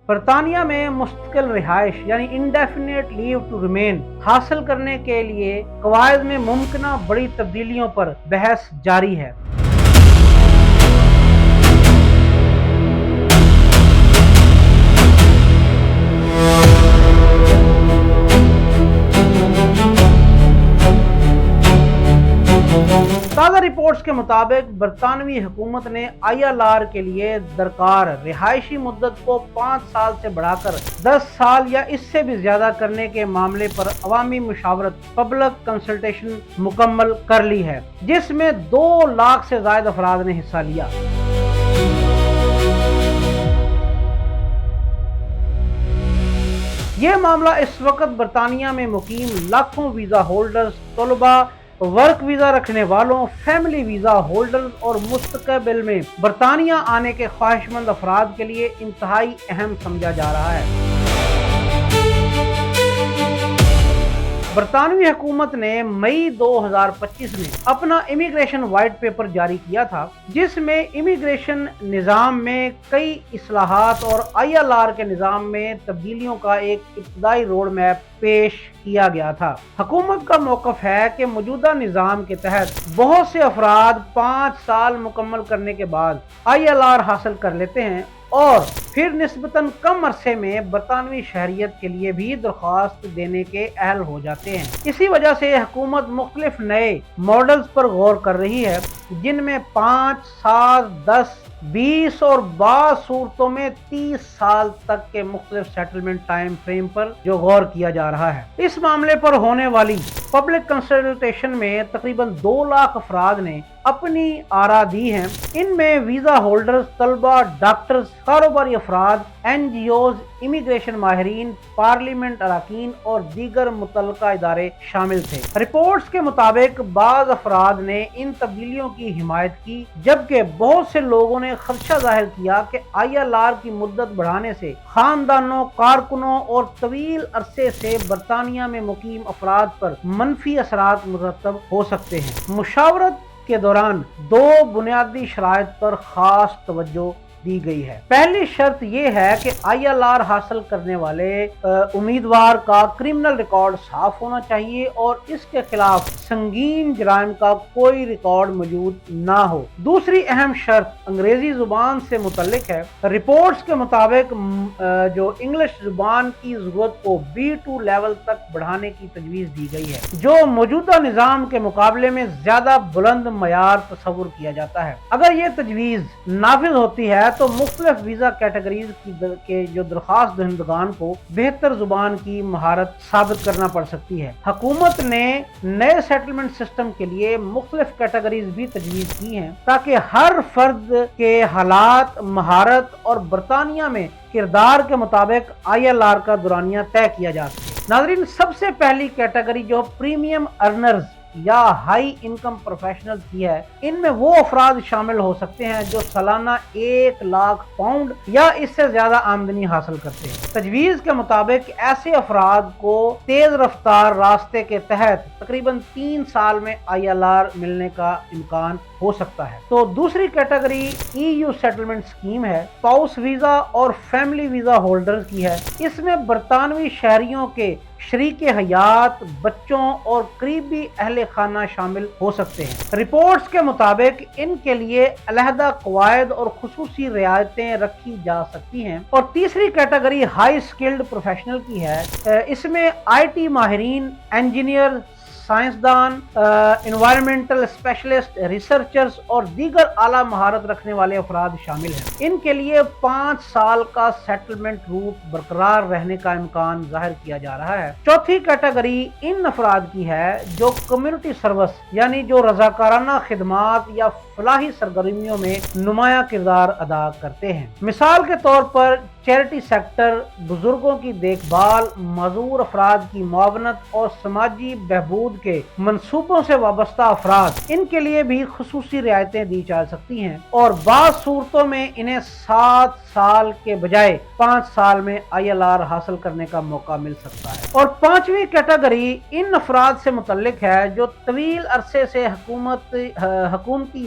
برطانیہ میں مستقل رہائش یعنی انڈیفینیٹ لیو ٹو ریمین حاصل کرنے کے لیے قواعد میں ممکنہ بڑی تبدیلیوں پر بحث جاری ہے۔ تازہ رپورٹس کے مطابق برطانوی حکومت نے ILR کے لیے درکار رہائشی مدت کو 5 سال سے بڑھا کر 10 سال یا اس سے بھی زیادہ کرنے کے معاملے پر عوامی مشاورت پبلک کنسلٹیشن مکمل کر لی ہے، جس میں 2 لاکھ سے زائد افراد نے حصہ لیا۔ یہ معاملہ اس وقت برطانیہ میں مقیم لاکھوں ویزا ہولڈرز، طلباء، ورک ویزا رکھنے والوں، فیملی ویزا ہولڈرز اور مستقبل میں برطانیہ آنے کے خواہش مند افراد کے لیے انتہائی اہم سمجھا جا رہا ہے۔ برطانوی حکومت نے مئی 2025 میں اپنا امیگریشن وائٹ پیپر جاری کیا تھا، جس میں امیگریشن نظام میں کئی اصلاحات اور ILR کے نظام میں تبدیلیوں کا ایک ابتدائی روڈ میپ پیش کیا گیا تھا۔ حکومت کا موقف ہے کہ موجودہ نظام کے تحت بہت سے افراد 5 سال مکمل کرنے کے بعد ILR حاصل کر لیتے ہیں اور پھر نسبتاً کم عرصے میں برطانوی شہریت کے لیے بھی درخواست دینے کے اہل ہو جاتے ہیں۔ اسی وجہ سے حکومت مختلف نئے ماڈلز پر غور کر رہی ہے، جن میں 5، 7، 10، 20 اور بعض صورتوں میں 30 سال تک کے مختلف سیٹلمنٹ ٹائم فریم پر جو غور کیا جا رہا ہے۔ اس معاملے پر ہونے والی پبلک کنسلٹیشن میں تقریباً 2 لاکھ افراد نے اپنی آرا دی ہیں۔ ان میں ویزا ہولڈرز، طلباء، ڈاکٹرز، کاروباری افراد، NGOز، امیگریشن ماہرین، پارلیمنٹ اراکین اور دیگر متعلقہ ادارے شامل تھے۔ رپورٹس کے مطابق بعض افراد نے ان تبدیلیوں کی حمایت کی، جبکہ بہت سے لوگوں نے خدشہ ظاہر کیا کہ ILR کی مدت بڑھانے سے خاندانوں، کارکنوں اور طویل عرصے سے برطانیہ میں مقیم افراد پر منفی اثرات مرتب ہو سکتے ہیں۔ مشاورت کے دوران 2 بنیادی شرائط پر خاص توجہ دی گئی ہے۔ پہلی شرط یہ ہے کہ ILR حاصل کرنے والے امیدوار کا کرمنل ریکارڈ صاف ہونا چاہیے اور اس کے خلاف سنگین جرائم کا کوئی ریکارڈ موجود نہ ہو۔ دوسری اہم شرط انگریزی زبان سے متعلق ہے۔ رپورٹس کے مطابق جو انگلش زبان کی ضرورت کو B2 لیول تک بڑھانے کی تجویز دی گئی ہے، جو موجودہ نظام کے مقابلے میں زیادہ بلند معیار تصور کیا جاتا ہے۔ اگر یہ تجویز نافذ ہوتی ہے تو مختلف ویزا کیٹیگریز کے جو درخواست دہندگان کو بہتر زبان کی مہارت ثابت کرنا پڑ سکتی ہے۔ حکومت نے نئے سیٹلمنٹ سسٹم کے لیے مختلف کیٹیگریز بھی تجویز کی ہیں تاکہ ہر فرد کے حالات، مہارت اور برطانیہ میں کردار کے مطابق ILR کا دورانیہ طے کیا جا سکے۔ ناظرین، سب سے پہلی کیٹیگری جو پریمیم ارنرز یا ہائی انکم پروفیشنل کی ہے، ان میں وہ افراد شامل ہو سکتے ہیں جو سالانہ 1 لاکھ پاؤنڈ یا اس سے زیادہ آمدنی حاصل کرتے ہیں۔ تجویز کے مطابق ایسے افراد کو تیز رفتار راستے کے تحت تقریباً 3 سال میں ILR ملنے کا امکان ہو سکتا ہے۔ تو دوسری کیٹیگری EU سیٹلمنٹ اسکیم ہے، اسپاؤس ویزا اور فیملی ویزا ہولڈرز کی ہے۔ اس میں برطانوی شہریوں کے شریک حیات، بچوں اور قریبی اہل خانہ شامل ہو سکتے ہیں۔ رپورٹس کے مطابق ان کے لیے علیحدہ قواعد اور خصوصی رعایتیں رکھی جا سکتی ہیں۔ اور تیسری کیٹیگری ہائی سکلڈ پروفیشنل کی ہے۔ اس میں IT ماہرین، انجینئر، سائنسدان، انوائرمنٹل اسپیشلسٹ، ریسرچرز اور دیگر اعلیٰ مہارت رکھنے والے افراد شامل ہیں۔ ان کے لیے 5 سال کا سیٹلمنٹ روٹ برقرار رہنے کا امکان ظاہر کیا جا رہا ہے۔ چوتھی کیٹیگری ان افراد کی ہے جو کمیونٹی سروس یعنی جو رضاکارانہ خدمات یا فلاحی سرگرمیوں میں نمایاں کردار ادا کرتے ہیں۔ مثال کے طور پر چیریٹی سیکٹر، بزرگوں کی دیکھ بھال، معذور افراد کی معاونت اور سماجی بہبود کے منصوبوں سے وابستہ افراد، ان کے لیے بھی خصوصی رعایتیں دی جا سکتی ہیں اور بعض صورتوں میں انہیں 7 سال کے بجائے 5 سال میں ILR حاصل کرنے کا موقع مل سکتا ہے۔ اور 5ویں کیٹیگری ان افراد سے متعلق ہے جو طویل عرصے سے حکومتی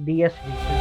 DSV।